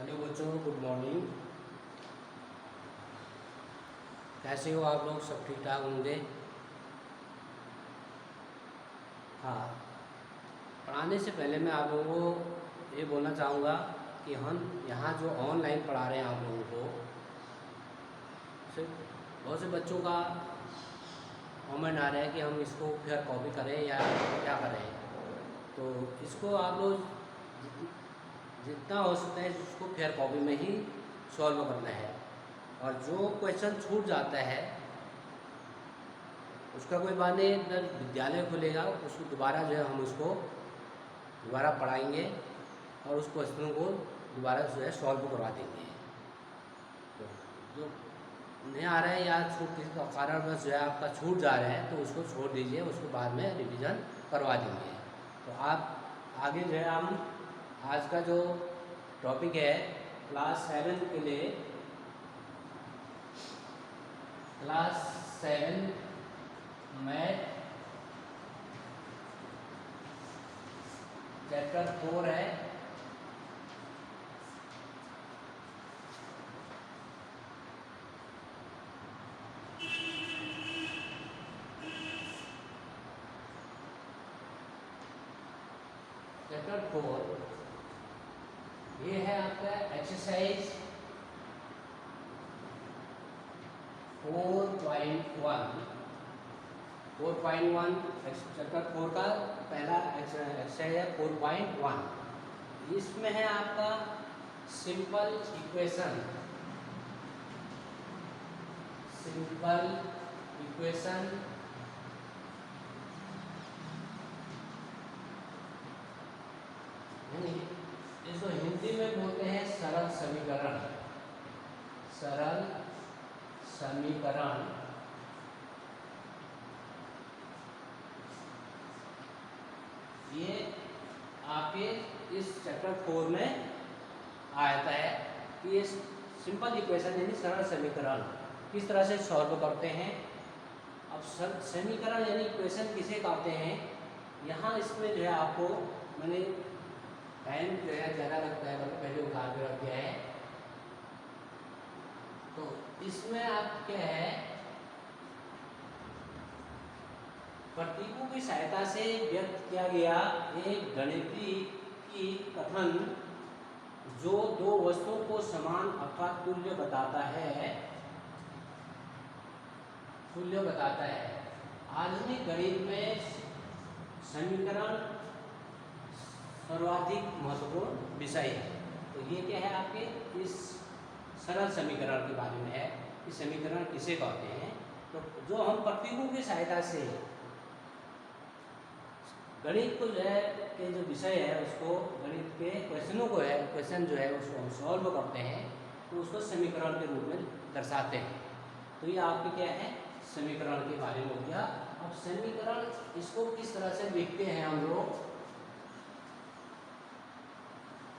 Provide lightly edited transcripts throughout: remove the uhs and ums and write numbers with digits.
Hello बच्चों, good morning. कैसे हो आप लोग? सब ठीक ठाक होंगे? हाँ, पढ़ाने से पहले मैं आप लोगों को ये बोलना चाहूँगा कि हम यहाँ जो ऑनलाइन पढ़ा रहे हैं आप लोगों को, सिर्फ बहुत से बच्चों का कमेंट आ रहा है कि हम इसको फिर कॉपी करें या क्या करें। तो इसको आप लोग जितना हो सकता है इसको फेयर कॉपी में ही सॉल्व करना है। और जो क्वेश्चन छूट जाता है उसका कोई बात नहीं, जब विद्यालय खुलेगा उसको दोबारा जो है हम उसको दोबारा पढ़ाएंगे और उस क्वेश्चन को दोबारा जो है सॉल्व करवा देंगे। तो जो नहीं आ रहा है या छूट किसी का कारणवश जो है आपका छूट जा रहा है तो उसको छोड़ दीजिए, उसको बाद में रिवीजन करवा देंगे। तो आप आगे जो है हम आज का जो टॉपिक है क्लास 7 के लिए, क्लास 7 मैथ चैप्टर 4 है। चैप्टर 4 ये है आपका एक्सरसाइज 4.1 चैप्टर 4 का पहला एक्सरसाइज है 4.1। इसमें है आपका सिंपल इक्वेशन इसको हिंदी में बोलते हैं सरल समीकरण। ये आपके इस चैप्टर 4 में आता है कि ये सिंपल इक्वेशन यानी सरल समीकरण किस तरह से सॉल्व करते हैं। अब समीकरण यानी इक्वेशन किसे कहते हैं, यहाँ इसमें जो है आपको मैंने टाइम जो है ज़्यादा लगता है मतलब पहले उठा के रख दिया है। तो इसमें आप क्या है, प्रतीकों की सहायता से व्यक्त किया गया एक गणितीय की कथन जो दो वस्तुओं को समान अथवा तुल्य बताता है। आधुनिक गणित में समीकरण सर्वाधिक महत्वपूर्ण विषय है। तो ये क्या है आपके इस सरल समीकरण के बारे में है कि समीकरण किसे कहते हैं। तो जो हम प्रतीकों की सहायता से गणित को जो है के जो विषय है उसको गणित के क्वेश्चन जो है उसको हम सॉल्व करते हैं तो उसको समीकरण के रूप में दर्शाते हैं। तो ये आपके क्या है समीकरण के बारे में हो गया। अब समीकरण इसको किस तरह से लिखते हैं हम लोग,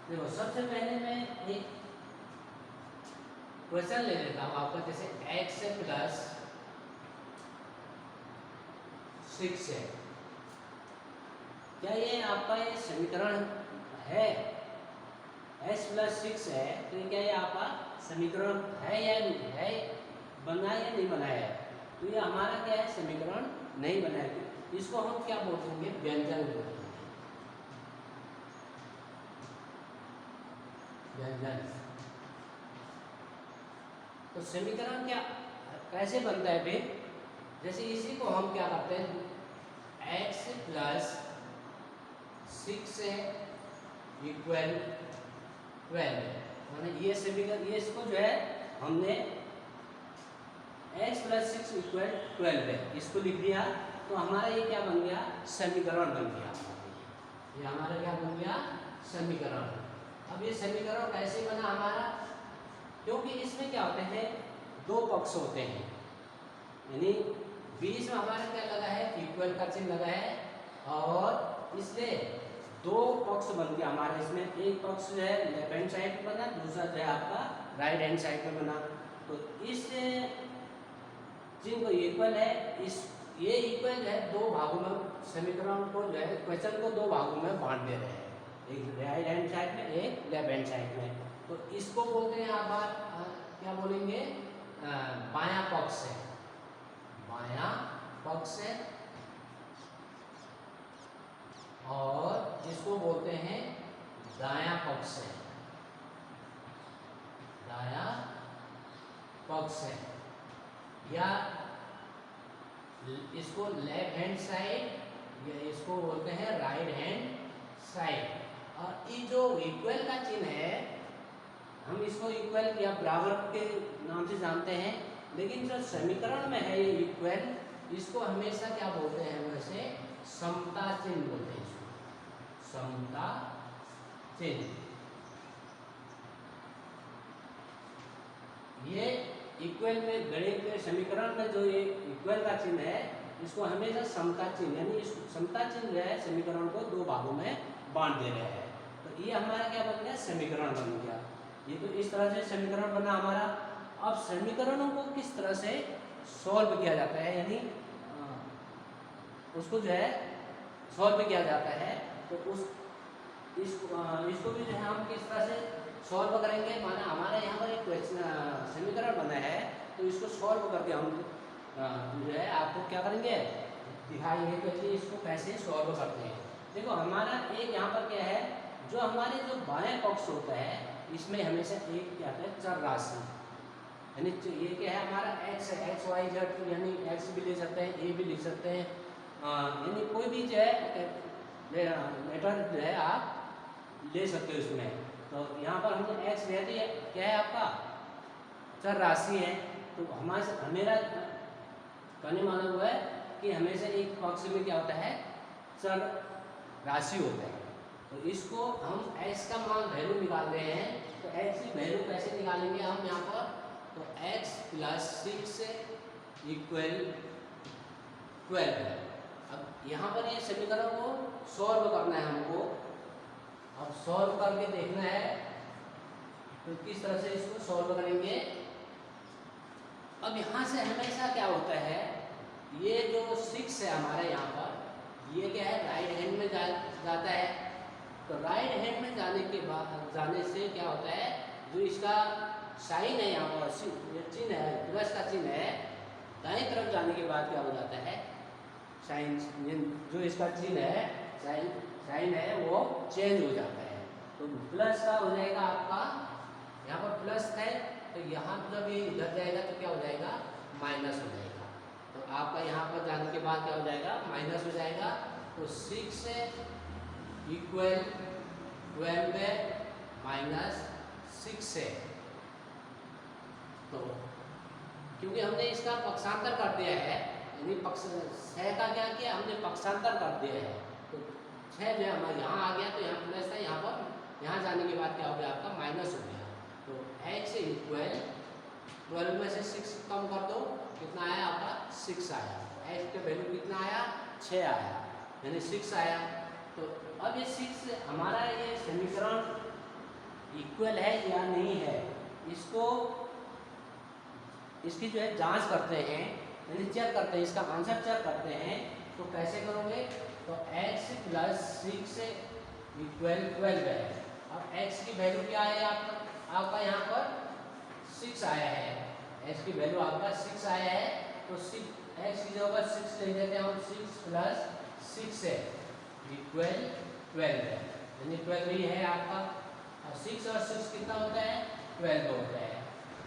देखो सबसे पहले मैं एक क्वेश्चन ले लेता हूँ आपका, जैसे x प्लस 6 है। क्या ये आपका ये समीकरण है? x प्लस 6 है तो क्या ये आपका समीकरण है या नहीं है, बना या नहीं बनाया है? तो ये हमारा क्या है समीकरण नहीं बनाया। इसको हम क्या बोलेंगे, व्यंजन बोलेंगे। तो समीकरण क्या कैसे बनता है फिर, जैसे इसी को हम क्या करते हैं x प्लस 6 इक्वल 12, माने ये समीकरण ये इसको जो है हमने x प्लस 6 इक्वल 12 है इसको लिख दिया। तो हमारा ये क्या बन गया, समीकरण बन गया। ये हमारा क्या बन गया, समीकरण। अब ये समीकरण कैसे बना हमारा, क्योंकि इसमें क्या होते हैं दो पक्ष होते हैं, यानी बीच में हमारा क्या लगा है इक्वल का चिन्ह लगा है और इसलिए दो पक्ष बन गया हमारे इसमें। एक पक्ष जो है लेफ्ट हैंड साइड पे बना, दूसरा जो है आपका राइट हैंड साइड पे बना। तो इस चिन्ह को इक्वल है, इस ये इक्वल है दो भागों में, समीकरण को जो है क्वेश्चन को दो भागों में बांट दे रहे हैं, एक राइट हैंड साइड में एक लेफ्ट हैंड साइड में। तो इसको बोलते हैं आप क्या बोलेंगे, बायां पक्ष है, बायां पक्ष है, और इसको बोलते हैं दायां पक्ष है, दायां पक्ष है, या इसको लेफ्ट हैंड साइड, या इसको बोलते हैं राइट हैंड साइड। और ये जो इक्वल का चिन्ह है, हम इसको इक्वल या बराबर के नाम से जानते हैं, लेकिन जो समीकरण में है ये इक्वल, इसको हमेशा क्या बोलते हैं, वैसे समता चिन्ह बोलते हैं, इसको समता चिन्ह। ये इक्वल में गणित के समीकरण में जो ये इक्वल का चिन्ह है, इसको हमेशा समता चिन्ह, यानी इस समता चिन्ह जो है समीकरण को दो भागों में बांट दे रहे हैं। तो ये हमारा क्या बन गया, समीकरण बन गया। ये तो इस तरह से समीकरण बना हमारा। अब समीकरणों को किस तरह से सॉल्व किया जाता है, यानी उसको जो है सॉल्व किया जाता है, तो इसको भी जो है हम किस तरह से सॉल्व करेंगे। माना हमारे यहाँ पर एक समीकरण बना है, तो इसको सॉल्व करके हम जो है आपको क्या करेंगे, दिखाएंगे कि इसको कैसे सॉल्व करते हैं। देखो हमारा एक यहाँ पर क्या है, जो हमारे जो बाएं पक्ष होता है, इसमें हमेशा एक क्या है, चर राशि, यानी ये क्या है हमारा एक्स है, एक्स वाई जेड, यानी एक्स भी ले सकते हैं, ए भी लिख सकते हैं, यानी कोई भी जो है लेटर जो है आप ले सकते हो इसमें। तो यहाँ पर हमने एक्स ले दिया, क्या है आपका चर राशि है। तो हमेरा कहने माना हुआ है कि हमेशा एक पक्ष में क्या होता है, चर राशि होता है। तो इसको हम x का मान वैल्यू निकाल रहे हैं, तो x की वैल्यू कैसे निकालेंगे हम यहाँ पर, तो x + 6 इक्वल 12 है। अब यहाँ पर ये समीकरण को सॉल्व करना है हमको। अब सॉल्व करके देखना है तो किस तरह से इसको सॉल्व करेंगे। अब यहाँ से हमेशा क्या होता है, ये जो 6 है हमारे यहाँ पर, ये क्या है राइट हैंड में जाता है। तो राइट हैंड में जाने से क्या होता है, जो इसका साइन है यहाँ पर, चिन्ह है, प्लस का चिन्ह है, दाएं तरफ जाने के बाद क्या हो जाता है, साइन जो इसका चिन्ह है, साइन है वो चेंज हो जाता है। तो प्लस का हो जाएगा आपका, यहाँ पर प्लस है, तो यहाँ जब ये इधर जाएगा तो क्या हो जाएगा, माइनस हो जाएगा। तो आपका यहाँ पर जाने के बाद क्या हो जाएगा, माइनस हो जाएगा। तो 6 इक्वल 12 है माइनस 6 है। तो क्योंकि हमने इसका पक्षांतर कर दिया है, यानी 6 का क्या किया हमने, पक्षांतर कर दिया है। तो 6 जो है हमारे यहाँ आ गया, तो यहाँ प्लस था, यहाँ पर यहाँ जाने के बाद क्या हो गया आपका, माइनस हो गया। तो x इक्वल 12 में से 6 कम कर दो, कितना आया आपका, 6 आया। x का वैल्यू कितना आया, 6 आया, यानी 6 आया। तो अब ये 6 हमारा ये समीकरण इक्वल है या नहीं है, इसकी जो है जांच करते हैं, यानी चेक करते हैं, इसका आंसर चेक करते हैं। तो कैसे करोगे, तो x + 6 इक्वल 12 है। अब x की वैल्यू क्या है आपका यहाँ पर 6 आया है, x की वैल्यू आपका 6 आया है। तो x की जगह 6 ले लेते हैं हम, 6 + 6 है इक्वल 12 है, यानी 12 ही है आपका। और 6 और 6 कितना होता है, 12 होता है,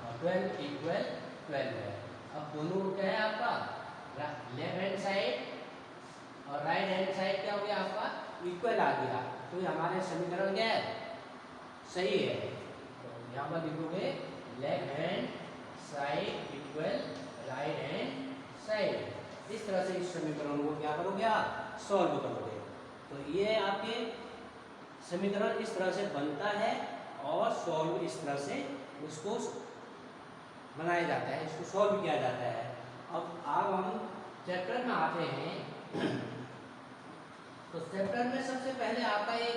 और 12 इक्वल 12 है। अब दोनों क्या है आपका, लेफ्ट हैंड साइड और राइट हैंड साइड क्या हो गया आपका, इक्वल आ गया। तो ये हमारे समीकरण क्या है, सही है। तो यहाँ पर लिखोगे left hand side equal right hand side. इस तरह से इस समीकरण को क्या करोगे आप, सॉल्व करोगे। तो ये आपके समीकरण इस तरह से बनता है और सॉल्व इस तरह से उसको बनाया जाता है, इसको सॉल्व किया जाता है। अब हम चैप्टर में आते हैं। तो चैप्टर में सबसे पहले आपका एक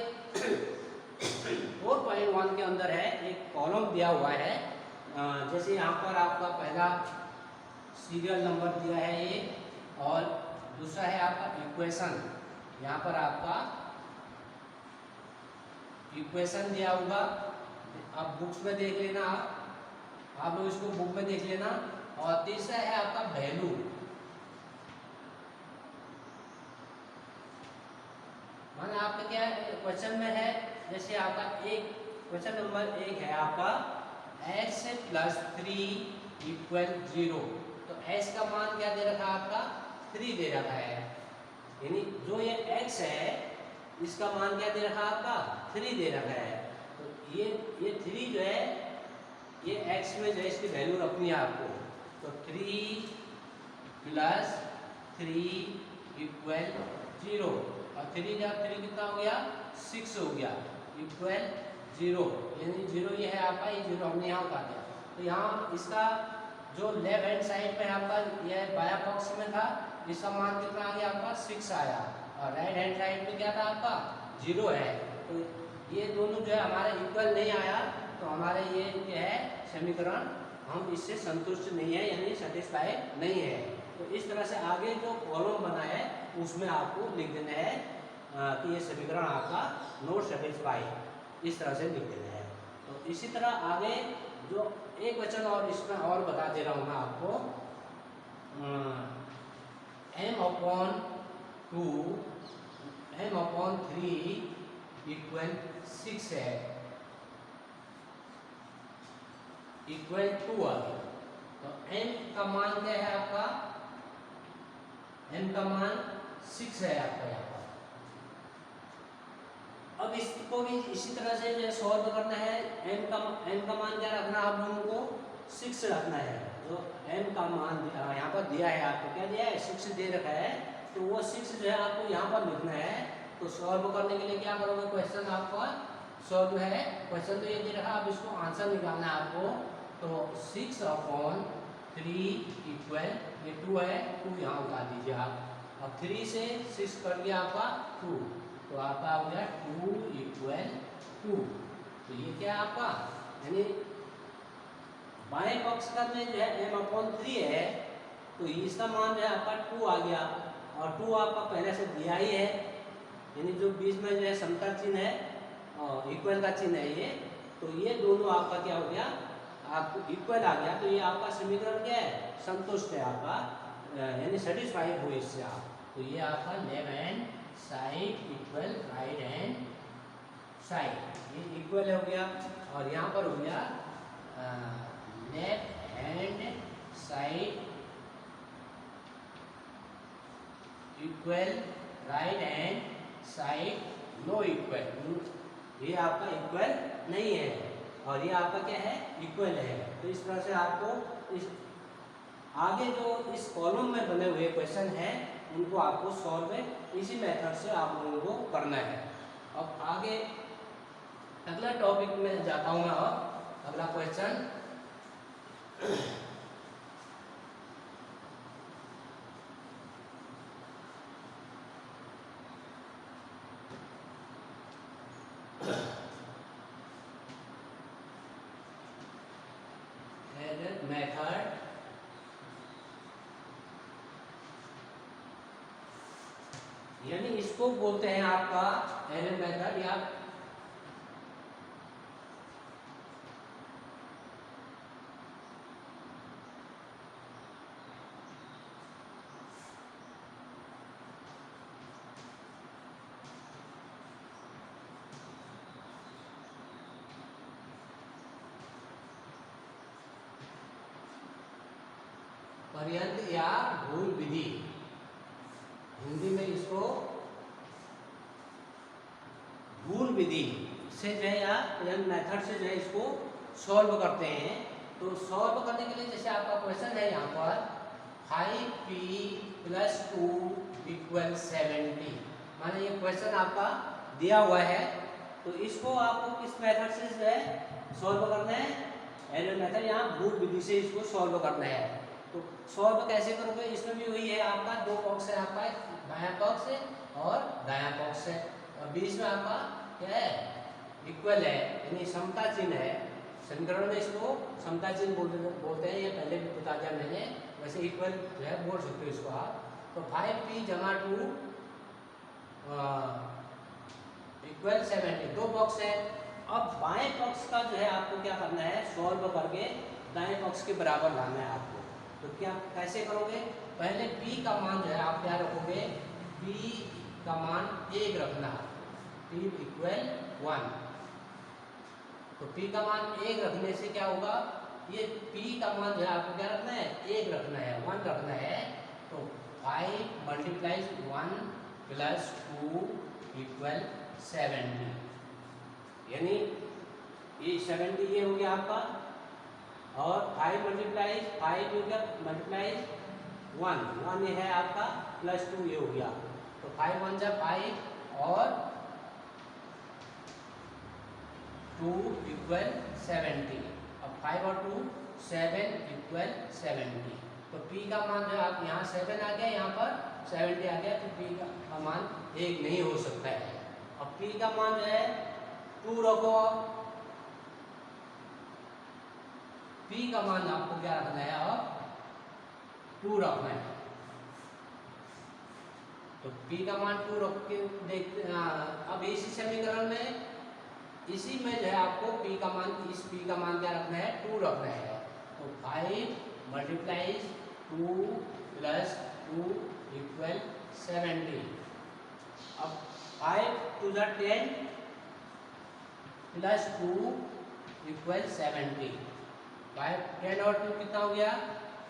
4.1 के अंदर है, एक कॉलम दिया हुआ है। जैसे यहाँ पर आपका पहला सीरियल नंबर दिया है ये, और दूसरा है आपका इक्वेशन। यहाँ पर आपका इक्वेशन दिया होगा, आप बुक्स में देख लेना, आप लोग इसको बुक में देख लेना। और तीसरा है आपका वैल्यू। माने आपका क्या क्वेश्चन में है, जैसे आपका एक क्वेश्चन नंबर 1 है आपका x प्लस 3 इक्वल 0। तो x का मान क्या दे रखा है आपका 3 दे रखा है, यानी जो ये x है इसका मान क्या दे रखा है आपका 3 दे रखा है। तो ये 3 जो है ये x में जो है इसकी वैल्यू रखनी है आपको। तो 3 प्लस 3 इक्वल 0 और 3 का 3 कितना हो गया 6 हो गया इक्वल 0, यानी 0 ये है आपका, ये 0 हमने यहाँ उतार दिया। तो यहाँ इसका जो लेफ्ट हैंड साइड पे आपका ये बाया पक्ष में था, इसका मान कितना आ गया आपका 6 आया, और राइट हैंड साइड में क्या था आपका 0 है। तो ये दोनों जो है हमारा इक्वल नहीं आया, तो हमारे ये क्या है समीकरण हम इससे संतुष्ट नहीं है, यानी सेटिस्फाइड नहीं है। तो इस तरह से आगे जो कॉलम बना है उसमें आपको लिख देना है कि ये समीकरण आपका नॉट सेटिस्फाइड, इस तरह से लिख देना है। तो इसी तरह आगे जो एक वचन और इसमें और बता दे रहा हूँ मैं आपको, m/2 इक्वल 6 है, इक्वल 2 आ गया। तो m का मान क्या है आपका, m का मान 6 है आपका यहाँ पर। अब इसको भी इसी तरह से जो सॉल्व करना है, m का मान क्या रखना है आप लोगों को 6 रखना है। जो m का मान यहाँ पर दिया है आपको, क्या दिया है 6 दे रखा है, तो वो 6 जो है आपको यहाँ पर लिखना है। तो सॉल्व करने के लिए क्या करोगे, क्वेश्चन आपका सॉल्व है, क्वेश्चन तो ये दे रखा है, अब इसको आंसर निकालना है आपको। तो 6/3 इक्वल ये 2 है, 2 यहाँ उतार दीजिए आप, और 3 से 6 कर दिया आपका 2, तो आपका हो गया 2 इक्वल 2। तो ये क्या है आपका, यानी बाएं पक्ष का में जो है m/3 है, तो इसका मान जो है आपका 2 आ गया, और 2 आपका पहले से दिया ही है, यानी जो बीच में जो है समता चिन्ह है और इक्वल का चिन्ह है ये, तो ये दोनों आपका क्या हो गया आपको इक्वल आ गया। तो ये आपका समीकरण क्या है संतुष्ट है आपका, यानी सेटिस्फाइड हुए इससे आप। तो ये आपका left hand side equal right hand side, ये इक्वल हो गया। और यहाँ पर हो गया left hand side equal right hand side no equal, ये आपका इक्वल नहीं है, और ये आपका क्या है इक्वल है। तो इस तरह से आपको इस आगे जो इस कॉलम में बने हुए क्वेश्चन हैं उनको आपको सॉल्व इसी मेथड से आप लोगों को करना है। अब आगे अगला टॉपिक में जाता हूँ मैं, और अगला क्वेश्चन मेथड यानी इसको बोलते हैं आपका एरर मेथड या पर्यंत या भूल विधि, हिंदी में इसको भूल विधि से जो है या मेथड से जो है इसको सॉल्व करते हैं। तो सॉल्व करने के लिए जैसे आपका क्वेश्चन है यहाँ पर 5p + 2 = 70, माने ये क्वेश्चन आपका दिया हुआ है, तो इसको आपको किस मेथड से जो है सॉल्व करना है, एरर मेथड या भूल विधि से इसको सॉल्व करना है। तो सॉल्व कैसे करोगे, इसमें भी वही है आपका, दो पक्ष है आपका, बायां पक्ष और दायां पक्ष है, और बीच में आपका क्या है इक्वल है, यानी समता चिन्ह है। समीकरण में इसको समता चिन्ह बोलते हैं, ये पहले भी बता दिया मैंने, वैसे इक्वल जो है बोल सकते हो इसको आप। तो 5p = 2 = 70, दो बॉक्स है, अब बाएं पक्ष का जो है आपको क्या करना है, सॉल्व करके दाएं पक्ष के बराबर लाना है आपको। तो क्या कैसे करोगे, पहले p का मान जो है आप क्या रखोगे, p का मान 1 रखना, p इक्वल 1। तो p का मान 1 रखने से क्या होगा, ये p का मान जो है आपको क्या रखना है, 1 रखना है, 1 रखना है। तो 5 मल्टीप्लाइज 1 प्लस 2 इक्वल 70, यानी ये 70 ये हो गया आपका, और 5 मल्टीप्लाइज 5 हो गया मल्टीप्लाइज 1 ये है आपका, प्लस 2 ये हो गया। तो 5 1 जा 5 और 2 इक्वल 70। अब 5 और 2 7 इक्वल 70। तो p का मान जो आप यहाँ 7 आ गया, यहाँ पर 70 आ गया, तो p का मान 1 नहीं हो सकता है। अब p का मान जो है 2 रखो, p का मान आपको क्या रखना है, अब 2 रखना है। तो p का मान 2 रख के देखते, अब इसी समीकरण में इसी में जो है आपको p का मान, इस p का मान क्या रखना है, 2 रखना है। तो 5 मल्टीप्लाइज 2 प्लस 2 इक्वल 70। अब 5 2 जा 10 प्लस 2 इक्वल 70। 5 10 और 2 कितना हो गया,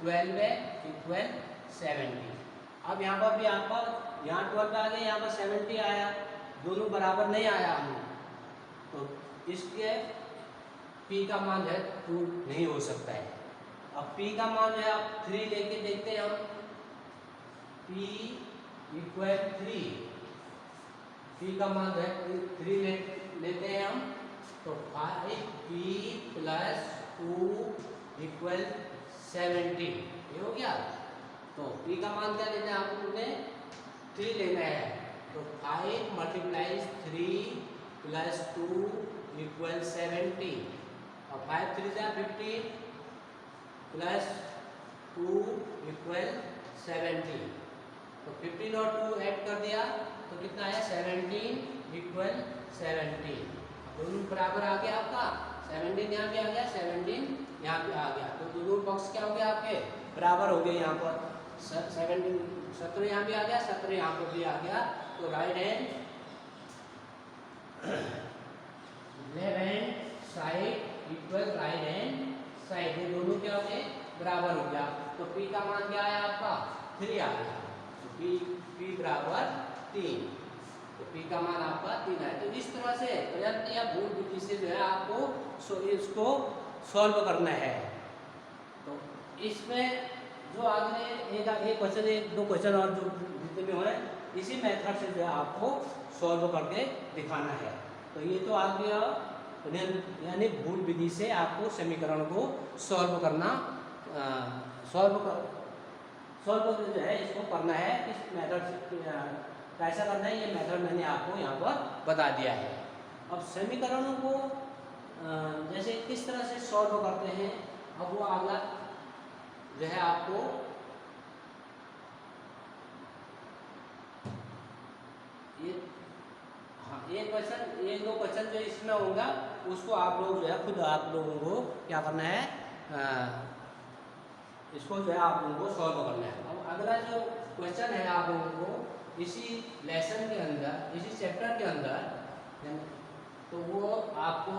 12 है इक्वल 70। अब यहाँ पर भी आपका यहाँ 12 आ गया, यहाँ पर 70 आया, दोनों बराबर नहीं आया हम, तो इसके p का मान जो है 2 नहीं हो सकता है। अब p का मान जो है आप 3 लेके देखते हैं हम, p इक्वल 3, p का मान जो है 3 लेते हैं हम। तो 5p प्लस 2 इक्वल 70 ये हो गया। तो p का मान क्या लेना है आपने, 3 लेना है। तो 5 मल्टीप्लाइज 3 प्लस 2 इक्वल 70। और 5 3 जा 15 प्लस 2 इक्वल 70। तो 15 और 2 ऐड कर दिया तो कितना है, 17 इक्वल 70। दोनों बराबर आ गया आपका, 17 यहाँ पे आ गया, 17 यहाँ पे आ गया। तो दोनों पक्ष क्या हो गया आपके, बराबर हो गए। यहाँ पर 17 यहाँ भी आ गया, 17 यहाँ पर भी आ गया। तो right hand left hand side equal right hand side, ये दोनों क्या हो गए, बराबर हो गया। तो p का मान क्या आया आपका, 3 आ गया। तो p बराबर 3, तो p का मान आपका 3 है। तो इस तरह से प्रयत्न या भूल बुद्धि से जो है आपको इसको सॉल्व करना है। तो इसमें जो आगे एक क्वेश्चन, एक दो क्वेश्चन और जो जितने भी हो रहे हैं, इसी मेथड से जो है आपको सॉल्व करके दिखाना है। तो ये तो आ गया, यानी भूल विधि से आपको समीकरण को सॉल्व करना, सॉल्व जो है इसको करना है। इस मेथड से कैसा करना है, ये मेथड मैंने आपको यहाँ पर बता दिया है। अब समीकरणों को जैसे किस तरह से सॉल्व करते हैं, अब वो अगला जो है आपको ये, हाँ एक क्वेश्चन, एक दो क्वेश्चन जो इसमें होगा उसको आप लोग जो है खुद आप लोगों को क्या करना है, इसको जो है आप लोगों को सॉल्व करना है। अब अगला जो क्वेश्चन है आप लोगों को इसी लेसन के अंदर, इसी चैप्टर के अंदर, तो वो आपको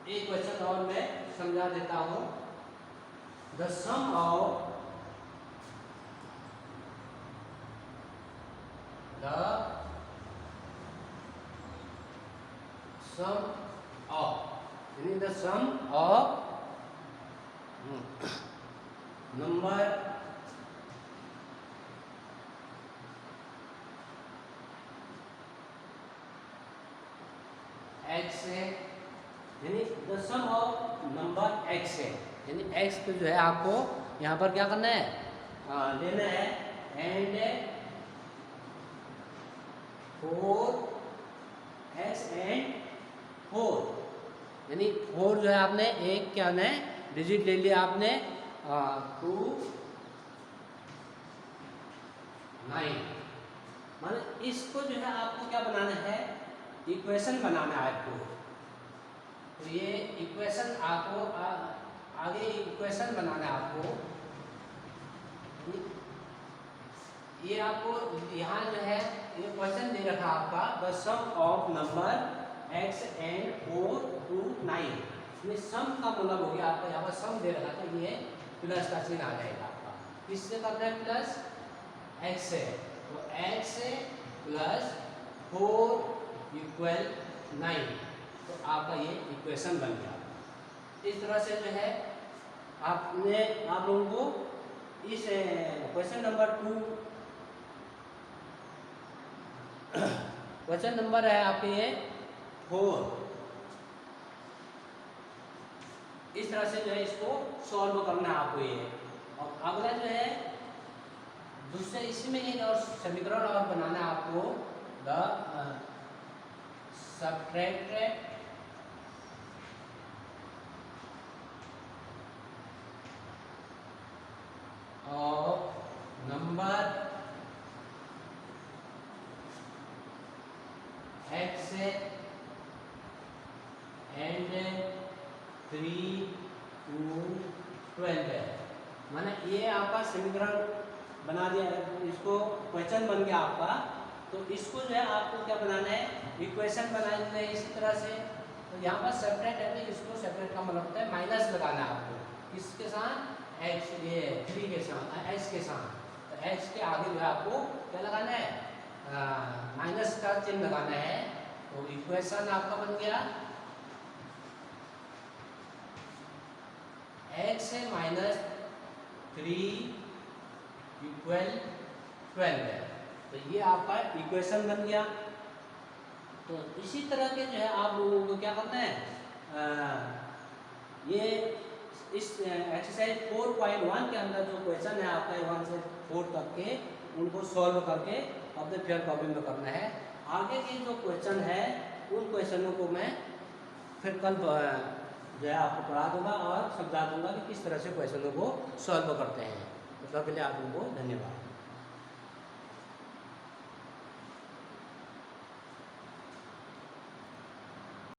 एक क्वेश्चन और मैं समझा देता हूँ। द सम ऑफ यानी the sum of number x है, यानी the sum of number x है, यानी x को जो है आपको यहाँ पर क्या करना है, लेना है। एंड 4x एंड 4, यानी 4 जो है आपने एक क्या है डिजिट ले लिया आपने, 2 9, माने इसको जो है आपको क्या बनाना है, इक्वेशन बनाना है आपको। तो ये इक्वेशन आपको आगे इक्वेशन बनाना है आपको। ये आपको यहाँ जो है ये क्वेश्चन दे रखा आपका the sum of number x and 4 to 9। ये सम का मतलब हो गया आपका, यहाँ पर सम दे रखा था, ये प्लस का चिन्ह आ जाएगा आपका। किससे करना है प्लस? x से। तो x प्लस 4 इक्वल 9। तो आपका ये इक्वेशन बन गया। इस तरह से जो है आपने आप लोगों को इस क्वेश्चन नंबर 2 क्वेश्चन नंबर है आपके ये 4। इस तरह से जो है इसको सॉल्व करना है आपको ये। और अगला जो है दूसरे इसमें एक और समीकरण और बनाना है आपको, the subtract of number x and 3 to 12 है। माने ये आपका समीकरण बना दिया, इसको क्वेश्चन बन गया आपका। तो इसको जो है आपको क्या बनाना है, इक्वेशन बनाना है इसी तरह से। तो यहाँ पर सेपरेट है, तो इसको सेपरेट का मतलब होता है माइनस लगाना है आपको। किसके साथ? x, ये 3 के साथ, x के साथ। तो x के आगे जो है आपको क्या लगाना है, माइनस का चिन्ह लगाना है। तो इक्वेशन आपका बन गया x माइनस 3 इक्वल 12 है। तो ये आपका इक्वेशन बन गया। तो इसी तरह के जो है आप लोगों को क्या करना है, ये इस एक्सरसाइज 4.1 के अंदर जो क्वेश्चन है आपका 1 से 4 तक के, उनको सॉल्व करके अपने फेयर कॉपी में करना है। आगे के जो क्वेश्चन है उन क्वेश्चनों को मैं फिर कल जो है आपको पढ़ा दूंगा और समझा दूंगा कि किस तरह से क्वेश्चनों को सॉल्व करते हैं। तो तब के लिए आप लोगों को धन्यवाद।